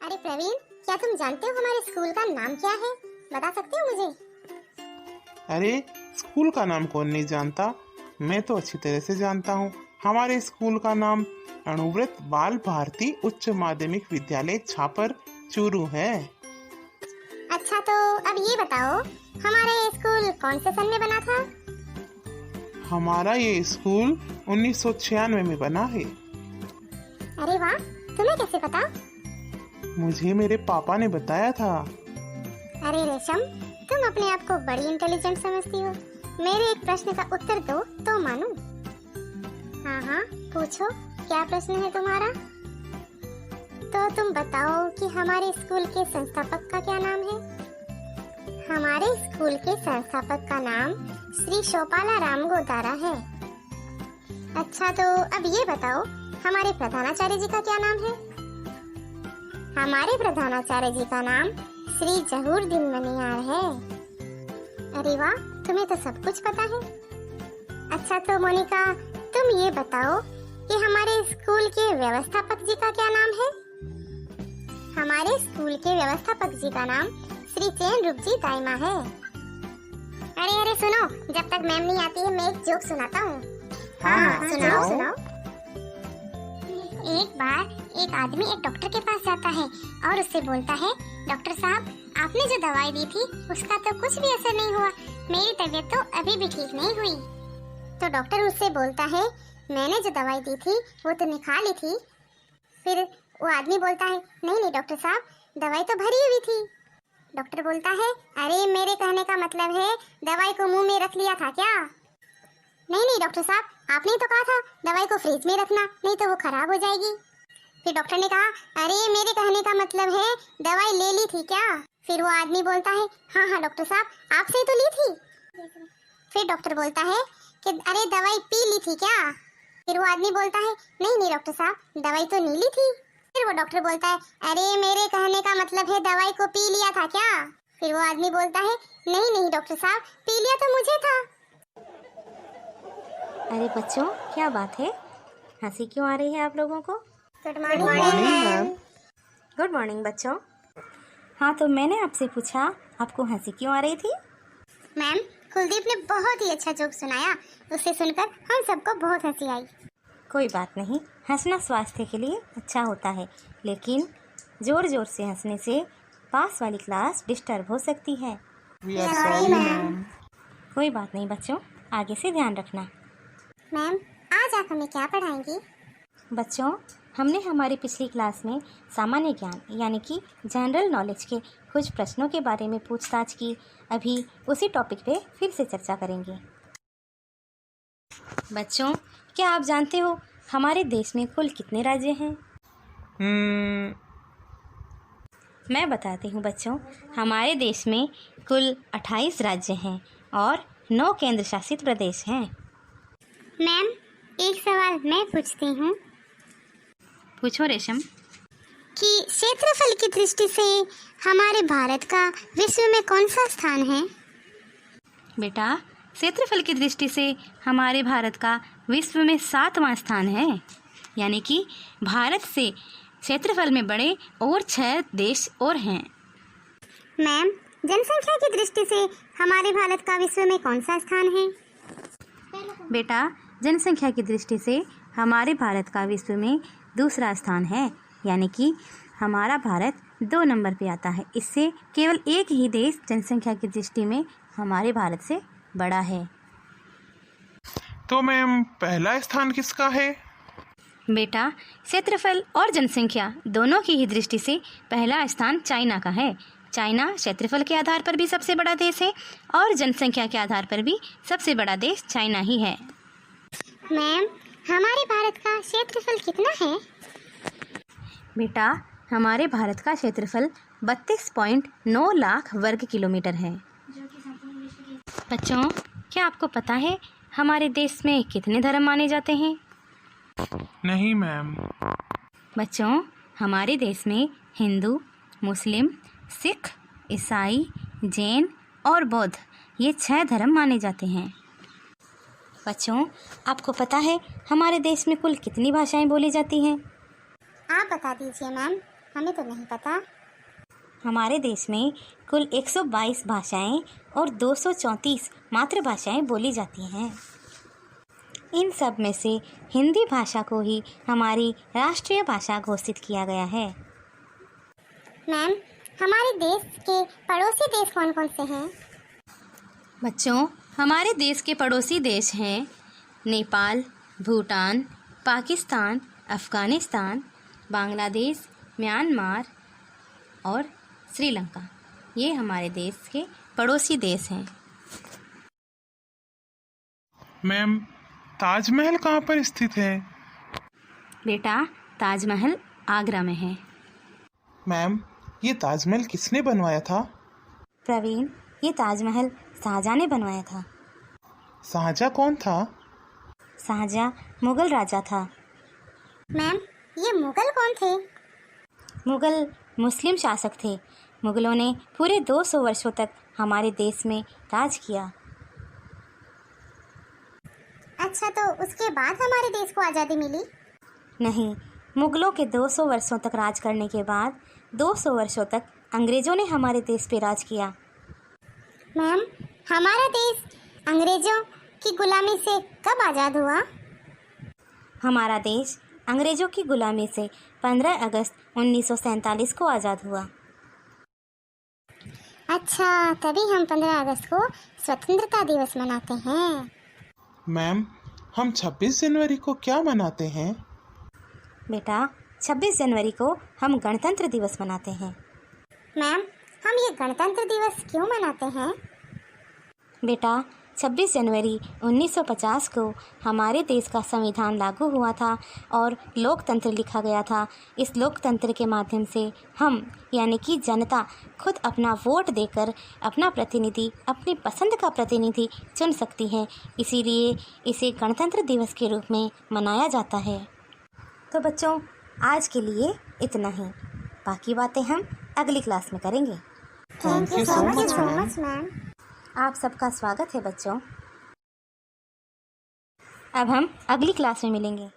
अरे प्रवीण, क्या तुम जानते हो हमारे स्कूल का नाम क्या है? बता सकते हो मुझे? अरे स्कूल का नाम कौन नहीं जानता। मैं तो अच्छी तरह से जानता हूँ। हमारे स्कूल का नाम अणुव्रत बाल भारती उच्च माध्यमिक विद्यालय छापर चूरू है। अच्छा, तो अब ये बताओ, हमारा ये स्कूल कौन से सन में बना था? हमारा ये स्कूल 1996 में बना है। अरे वाह, तुम्हें कैसे पता? मुझे मेरे पापा ने बताया था। अरे रेशम, तुम अपने आप को बड़ी इंटेलिजेंट समझती हो। मेरे एक प्रश्न का उत्तर दो तो मानूं। हाँ हाँ, पूछो, क्या प्रश्न है तुम्हारा? तो तुम बताओ कि हमारे स्कूल के संस्थापक का क्या नाम है? हमारे स्कूल के संस्थापक का नाम श्री शोपाला राम गोदारा है। अच्छा, तो अब ये बताओ, हमारे प्रधानाचार्य जी का क्या नाम है? हमारे प्रधानाचार्य जी का नाम श्री जहूरदीन मनियार है। अरे वाह, तुम्हें तो सब कुछ पता है। अच्छा, तो मोनिका, तुम ये बताओ कि हमारे स्कूल के व्यवस्थापक जी का क्या नाम है? हमारे स्कूल के व्यवस्थापक जी का नाम श्री चैन रूप जी दाइमा है। अरे अरे सुनो, जब तक मैम नहीं आती है मैं एक जोक सुनाता हूँ। हाँ, सुनाओ। एक बार एक आदमी एक डॉक्टर के पास जाता है और उससे बोलता है, डॉक्टर साहब, आपने जो दवाई दी थी उसका तो कुछ भी असर नहीं हुआ। मेरी तबीयत तो अभी भी ठीक नहीं हुई। तो डॉक्टर उससे बोलता है, मैंने जो दवाई दी थी वो तुमने खा ली थी? फिर वो आदमी बोलता है, नहीं डॉक्टर साहब, दवाई तो भरी हुई थी। डॉक्टर बोलता है, अरे मेरे कहने का मतलब है दवाई को मुंह में रख लिया था क्या? नहीं डॉक्टर साहब, आपने तो कहा था दवाई को फ्रिज में रखना, नहीं तो वो खराब हो जाएगी। फिर डॉक्टर ने कहा, अरे मेरे कहने का मतलब है दवाई ले ली थी क्या? फिर वो आदमी बोलता है, हाँ डॉक्टर साहब, आपसे ही तो ली थी। फिर डॉक्टर बोलता है कि अरे दवाई पी ली थी क्या? फिर वो आदमी बोलता है, नहीं डॉक्टर साहब, दवाई तो नहीं ली थी। फिर वो डॉक्टर बोलता है, अरे मेरे कहने का मतलब है दवाई को पी लिया था क्या? फिर वो आदमी बोलता है, नहीं डॉक्टर साहब, पी लिया तो मुझे था। अरे बच्चों, क्या बात है? हंसी क्यों आ रही है आप लोगों को? Good morning morning ma'am. Good morning बच्चों। हाँ, तो मैंने आपसे पूछा, आपको हंसी क्यों आ रही थी? मैम, कुलदीप ने बहुत ही अच्छा जोक सुनाया, उसे सुनकर हम सबको बहुत हंसी आई। कोई बात नहीं, हंसना स्वास्थ्य के लिए अच्छा होता है, लेकिन ज़ोर ज़ोर से हंसने से पास वाली क्लास डिस्टर्ब हो सकती है। We are sorry, ma'am. कोई बात नहीं बच्चों, आगे से ध्यान रखना। मैम, आज आप हमें क्या पढ़ाएंगी? बच्चों, हमने हमारी पिछली क्लास में सामान्य ज्ञान यानी कि जनरल नॉलेज के कुछ प्रश्नों के बारे में पूछताछ की। अभी उसी टॉपिक पे फिर से चर्चा करेंगे। बच्चों, क्या आप जानते हो हमारे देश में कुल कितने राज्य हैं? मैं बताती हूँ बच्चों, हमारे देश में कुल 28 राज्य हैं और 9 केंद्र शासित प्रदेश हैं। मैम, एक सवाल मैं पूछती हूँ पूछो रेशम। कि क्षेत्रफल की दृष्टि से हमारे भारत का विश्व में कौन सा स्थान है? बेटा, क्षेत्रफल की दृष्टि से हमारे भारत का विश्व में 7वां स्थान है, यानी कि भारत से क्षेत्रफल में बड़े और 6 देश और हैं। मैम, जनसंख्या की दृष्टि से हमारे भारत का विश्व में कौन सा स्थान है? बेटा, जनसंख्या की दृष्टि से हमारे भारत का विश्व में दूसरा स्थान है, यानी कि हमारा भारत 2 नंबर पे आता है। इससे केवल एक ही देश जनसंख्या की दृष्टि में हमारे भारत से बड़ा है। तो मैम, पहला स्थान किसका है? बेटा, क्षेत्रफल और जनसंख्या दोनों की ही दृष्टि से पहला स्थान चाइना का है। चाइना क्षेत्रफल के आधार पर भी सबसे बड़ा देश है और जनसंख्या के आधार पर भी सबसे बड़ा देश चाइना ही है। मैम, हमारे भारत का क्षेत्रफल कितना है? बेटा, हमारे भारत का क्षेत्रफल 32.9 लाख वर्ग किलोमीटर है। बच्चों, क्या आपको पता है हमारे देश में कितने धर्म माने जाते हैं? नहीं मैम। बच्चों, हमारे देश में हिंदू, मुस्लिम, सिख, ईसाई, जैन और बौद्ध, ये 6 धर्म माने जाते हैं। बच्चों, आपको पता है हमारे देश में कुल कितनी भाषाएं बोली जाती हैं? आप बता दीजिए मैम। हमें तो नहीं पता। हमारे देश में कुल 122 भाषाएं और 234 मातृभाषाएं बोली जाती हैं। इन सब में से हिंदी भाषा को ही हमारी राष्ट्रीय भाषा घोषित किया गया है। मैम, हमारे देश के पड़ोसी देश कौन कौन से हैं? बच्चों, हमारे देश के पड़ोसी देश हैं नेपाल, भूटान, पाकिस्तान, अफ़गानिस्तान, बांग्लादेश, म्यांमार और श्रीलंका। ये हमारे देश के पड़ोसी देश हैं। मैम, ताजमहल कहाँ पर स्थित है? बेटा, ताजमहल आगरा में है। मैम, ये ताजमहल किसने बनवाया था? प्रवीण, ये ताजमहल शाहजहाँ ने बनवाया था। शाहजहाँ कौन था? शाहजहाँ मुगल राजा था। मैम, ये मुगल कौन थे? मुगल मुस्लिम शासक थे। मुगलों ने पूरे 200 वर्षों तक हमारे देश में राज किया। अच्छा, तो उसके बाद हमारे देश को आज़ादी मिली? नहीं, मुगलों के 200 वर्षों तक राज करने के बाद 200 वर्षों तक अंग्रेज़ों ने हमारे देश पे राज किया। मैम, हमारा देश अंग्रेजों की गुलामी से कब आज़ाद हुआ? हमारा देश अंग्रेज़ों की गुलामी से 15 अगस्त 1947 को आज़ाद हुआ। अच्छा, तभी हम 15 अगस्त को स्वतंत्रता दिवस मनाते हैं। मैम, हम 26 जनवरी को क्या मनाते हैं? बेटा, 26 जनवरी को हम गणतंत्र दिवस मनाते हैं। मैम, हम ये गणतंत्र दिवस क्यों मनाते हैं? बेटा, 26 जनवरी 1950 को हमारे देश का संविधान लागू हुआ था और लोकतंत्र लिखा गया था। इस लोकतंत्र के माध्यम से हम यानी कि जनता खुद अपना वोट देकर अपना प्रतिनिधि, अपनी पसंद का प्रतिनिधि चुन सकती है। इसीलिए इसे गणतंत्र दिवस के रूप में मनाया जाता है। तो बच्चों, आज के लिए इतना ही। बाकी बातें हम अगली क्लास में करेंगे। Thank you so much ma'am. आप सबका स्वागत है बच्चों। अब हम अगली क्लास में मिलेंगे।